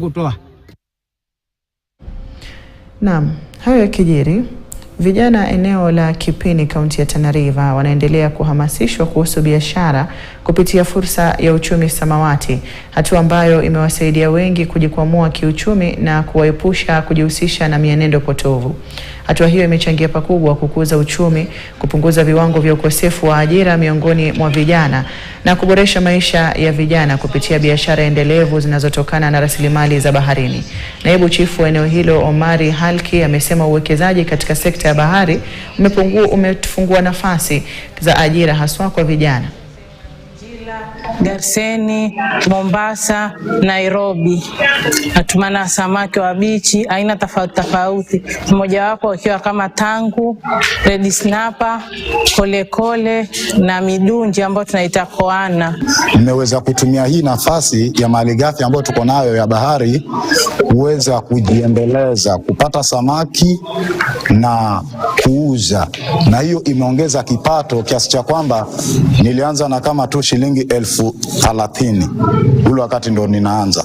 kutoa. Naam, hayo yakijiri, vijana eneo la Kipini kaunti ya Tana River wanaendelea kuhamasishwa kuhusu biashara kupitia fursa ya uchumi samawati, hatua ambayo imewasaidia wengi kujikwamua kiuchumi na kuwaepusha kujihusisha na mienendo potovu. Hatua hiyo imechangia pakubwa kukuza uchumi, kupunguza viwango vya ukosefu wa ajira miongoni mwa vijana na kuboresha maisha ya vijana kupitia biashara endelevu zinazotokana na rasilimali za baharini. Naibu chifu wa eneo hilo Omari Halki amesema uwekezaji katika sekta ya bahari umefungua nafasi za ajira haswa kwa vijana. Garseni, Mombasa, Nairobi. Natumana samaki wa bichi aina tofauti tofauti, mmoja wapo ikiwa kama tangu, red snapper, kole na midunji ambayo tunaita koana. Nimeweza kutumia hii nafasi ya malighafi ambayo tuko nayo ya bahari kuweza kujiendeleza, kupata samaki na kuuza, na hiyo imeongeza kipato kiasi cha kwamba nilianza na kama tu shilingi 30,000 ule wakati ndo ninaanza,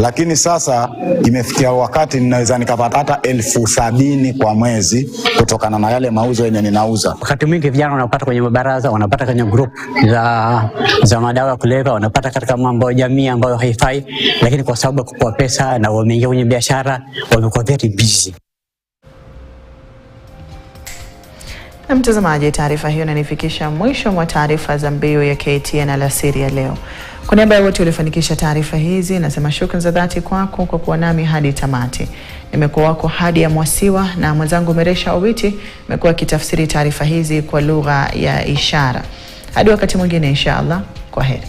lakini sasa imefikia wakati ninaweza nikapata hata 70,000 kwa mwezi kutokana na yale mauzo yenye ninauza. Wakati mwingi vijana wanapata kwenye mabaraza, wanapata kwenye group za madawa ya kulevya, wanapata katika mambo ya jamii ambayo haifai, lakini kwa sababu kupewa pesa na wameingia kwenye biashara, wamekuwa very busy. Na mtazamaji, taarifa hiyo inanifikisha mwisho mwa taarifa za Mbiu ya KTN alasiri ya leo. Kwa niaba ya wote waliofanikisha taarifa hizi, nasema shukrani za dhati kwako kwa kuwa nami hadi tamati. Nimekuwa wako hadi ya Mwasiwa na mwenzangu Meresha Obiti nimekuwa kitafsiri taarifa hizi kwa lugha ya ishara. Hadi wakati mwingine inshallah, kwaheri.